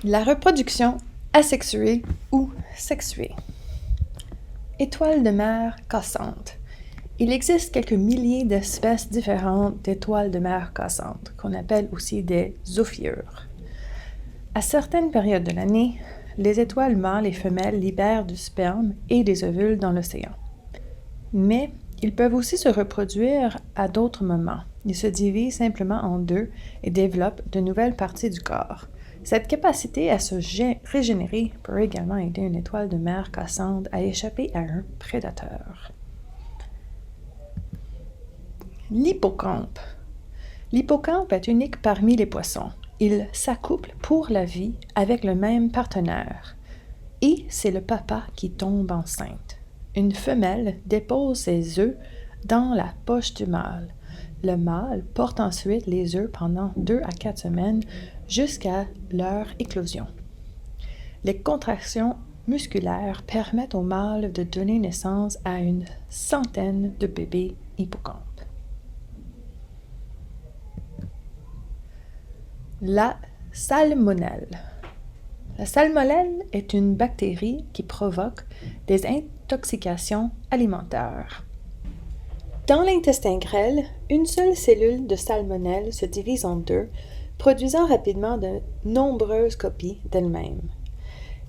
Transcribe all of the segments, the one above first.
La reproduction asexuée ou sexuée. Étoiles de mer cassantes. Il existe quelques milliers d'espèces différentes d'étoiles de mer cassantes, qu'on appelle aussi des zophiures. À certaines périodes de l'année, les étoiles mâles et femelles libèrent du sperme et des ovules dans l'océan. Mais ils peuvent aussi se reproduire à d'autres moments. Ils se divisent simplement en deux et développent de nouvelles parties du corps. Cette capacité à se régénérer peut également aider une étoile de mer cassante à échapper à un prédateur. L'hippocampe. L'hippocampe est unique parmi les poissons. Il s'accouple pour la vie avec le même partenaire. Et c'est le papa qui tombe enceinte. Une femelle dépose ses œufs dans la poche du mâle. Le mâle porte ensuite les œufs pendant 2 à 4 semaines jusqu'à leur éclosion. Les contractions musculaires permettent au mâle de donner naissance à une centaine de bébés hippocampes. La salmonelle. La salmonelle est une bactérie qui provoque des intoxications alimentaires. Dans l'intestin grêle, une seule cellule de salmonelle se divise en deux, produisant rapidement de nombreuses copies d'elle-même.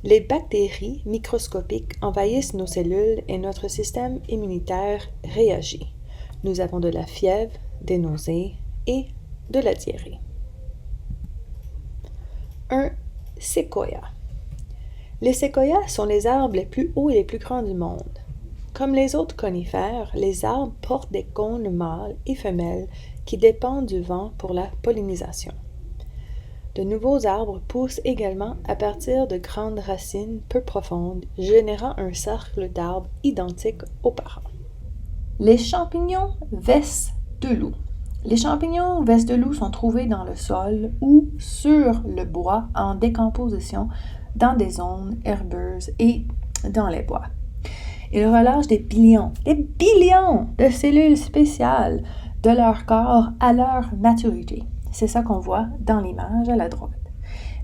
Les bactéries microscopiques envahissent nos cellules et notre système immunitaire réagit. Nous avons de la fièvre, des nausées et de la diarrhée. Un séquoia. Les séquoias sont les arbres les plus hauts et les plus grands du monde. Comme les autres conifères, les arbres portent des cônes mâles et femelles qui dépendent du vent pour la pollinisation. De nouveaux arbres poussent également à partir de grandes racines peu profondes, générant un cercle d'arbres identique aux parents. Les champignons vestes de loup. Les champignons vestes de loup sont trouvés dans le sol ou sur le bois en décomposition dans des zones herbeuses et dans les bois. Ils relâchent des billions de cellules spéciales de leur corps à leur maturité. C'est ça qu'on voit dans l'image à la droite.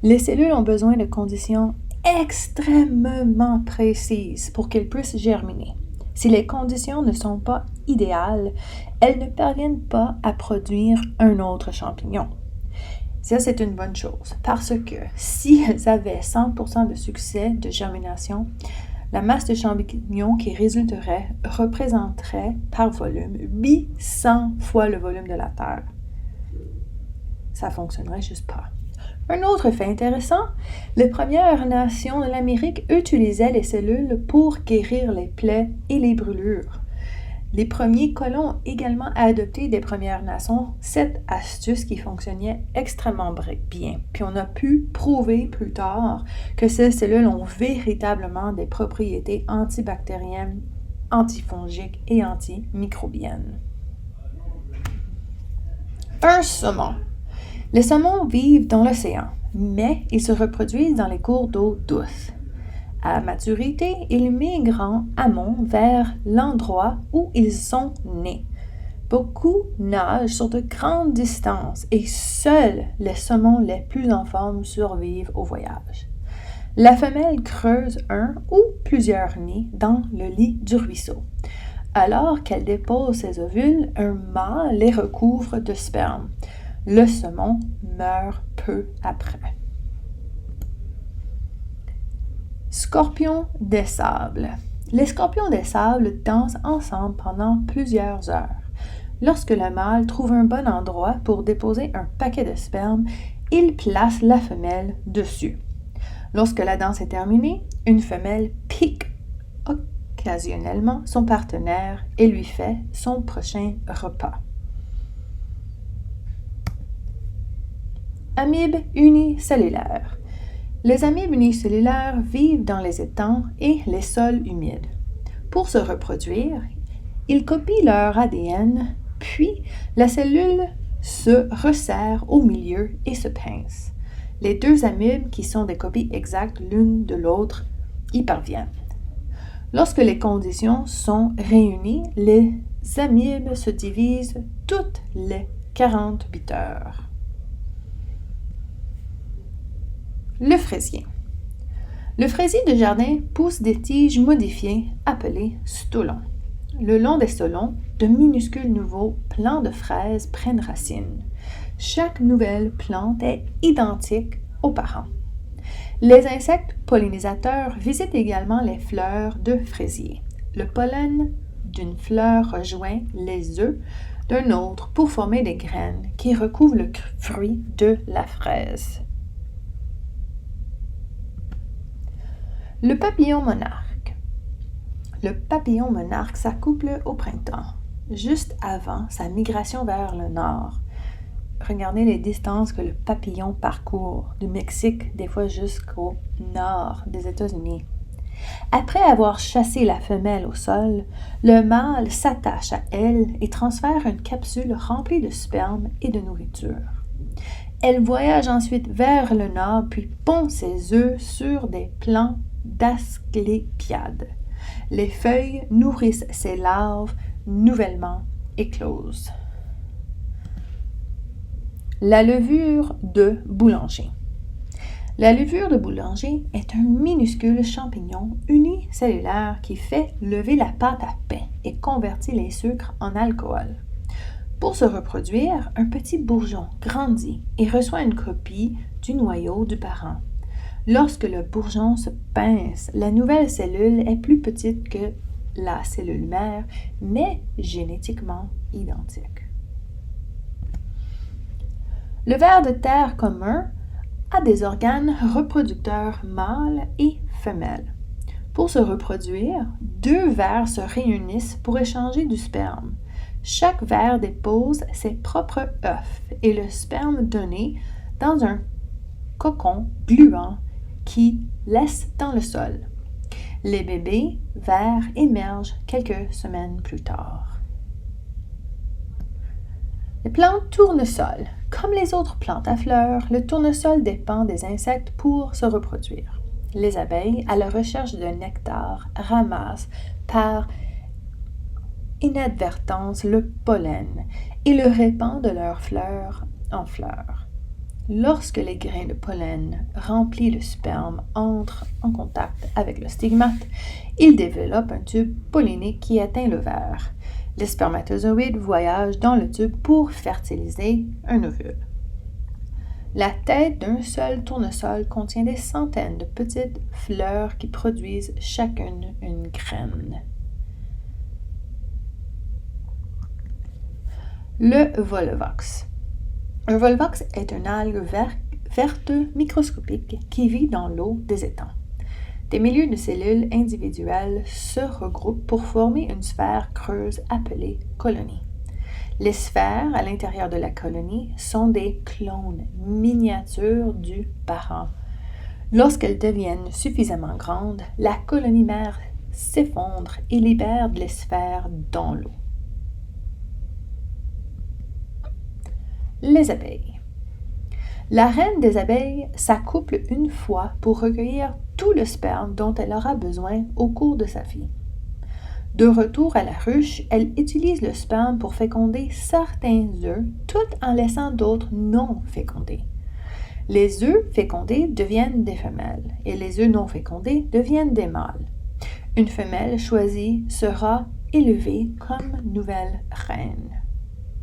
Les cellules ont besoin de conditions extrêmement précises pour qu'elles puissent germiner. Si les conditions ne sont pas idéales, elles ne parviennent pas à produire un autre champignon. Ça, c'est une bonne chose, parce que si elles avaient 100% de succès de germination, la masse de champignons qui résulterait représenterait par volume 800 fois le volume de la Terre. Ça ne fonctionnerait juste pas. Un autre fait intéressant, les Premières Nations de l'Amérique utilisaient les cellules pour guérir les plaies et les brûlures. Les premiers colons ont également adopté des Premières Nations cette astuce qui fonctionnait extrêmement bien. Puis on a pu prouver plus tard que ces cellules ont véritablement des propriétés antibactériennes, antifongiques et antimicrobiennes. Un saumon. Les saumons vivent dans l'océan, mais ils se reproduisent dans les cours d'eau douce. À maturité, ils migrent en amont vers l'endroit où ils sont nés. Beaucoup nagent sur de grandes distances et seuls les saumons les plus en forme survivent au voyage. La femelle creuse un ou plusieurs nids dans le lit du ruisseau. Alors qu'elle dépose ses ovules, un mâle les recouvre de sperme. Le saumon meurt peu après. Scorpions des sables. Les scorpions des sables dansent ensemble pendant plusieurs heures. Lorsque le mâle trouve un bon endroit pour déposer un paquet de sperme, il place la femelle dessus. Lorsque la danse est terminée, une femelle pique occasionnellement son partenaire et lui fait son prochain repas. Amibes unicellulaires. Les amibes unicellulaires vivent dans les étangs et les sols humides. Pour se reproduire, ils copient leur ADN, puis la cellule se resserre au milieu et se pince. Les deux amibes, qui sont des copies exactes l'une de l'autre, y parviennent. Lorsque les conditions sont réunies, les amibes se divisent toutes les 48 heures. Le fraisier. Le fraisier de jardin pousse des tiges modifiées appelées stolons. Le long des stolons, de minuscules nouveaux plants de fraises prennent racine. Chaque nouvelle plante est identique aux parents. Les insectes pollinisateurs visitent également les fleurs de fraisier. Le pollen d'une fleur rejoint les œufs d'un autre pour former des graines qui recouvrent le fruit de la fraise. Le papillon monarque. Le papillon monarque s'accouple au printemps, juste avant sa migration vers le nord. Regardez les distances que le papillon parcourt, du Mexique des fois jusqu'au nord des États-Unis. Après avoir chassé la femelle au sol, le mâle s'attache à elle et transfère une capsule remplie de sperme et de nourriture. Elle voyage ensuite vers le nord puis pond ses œufs sur des plants d'asclépiades. Les feuilles nourrissent ces larves nouvellement écloses. La levure de boulanger. La levure de boulanger est un minuscule champignon unicellulaire qui fait lever la pâte à pain et convertit les sucres en alcool. Pour se reproduire, un petit bourgeon grandit et reçoit une copie du noyau du parent. Lorsque le bourgeon se pince, la nouvelle cellule est plus petite que la cellule mère, mais génétiquement identique. Le ver de terre commun a des organes reproducteurs mâles et femelles. Pour se reproduire, 2 vers se réunissent pour échanger du sperme. Chaque ver dépose ses propres œufs et le sperme donné dans un cocon gluant qui laisse dans le sol. Les bébés vers émergent quelques semaines plus tard. Les plantes tournesol. Comme les autres plantes à fleurs, le tournesol dépend des insectes pour se reproduire. Les abeilles, à la recherche de nectar, ramassent par inadvertance le pollen et le répandent de leurs fleurs en fleurs. Lorsque les grains de pollen remplis de sperme entrent en contact avec le stigmate, ils développent un tube pollinique qui atteint le ver. Les spermatozoïdes voyagent dans le tube pour fertiliser un ovule. La tête d'un seul tournesol contient des centaines de petites fleurs qui produisent chacune une graine. Le volvox. Un volvox est une algue verte microscopique qui vit dans l'eau des étangs. Des milliers de cellules individuelles se regroupent pour former une sphère creuse appelée colonie. Les sphères à l'intérieur de la colonie sont des clones miniatures du parent. Lorsqu'elles deviennent suffisamment grandes, la colonie mère s'effondre et libère les sphères dans l'eau. Les abeilles. La reine des abeilles s'accouple une fois pour recueillir tout le sperme dont elle aura besoin au cours de sa vie. De retour à la ruche, elle utilise le sperme pour féconder certains œufs, tout en laissant d'autres non fécondés. Les œufs fécondés deviennent des femelles et les œufs non fécondés deviennent des mâles. Une femelle choisie sera élevée comme nouvelle reine.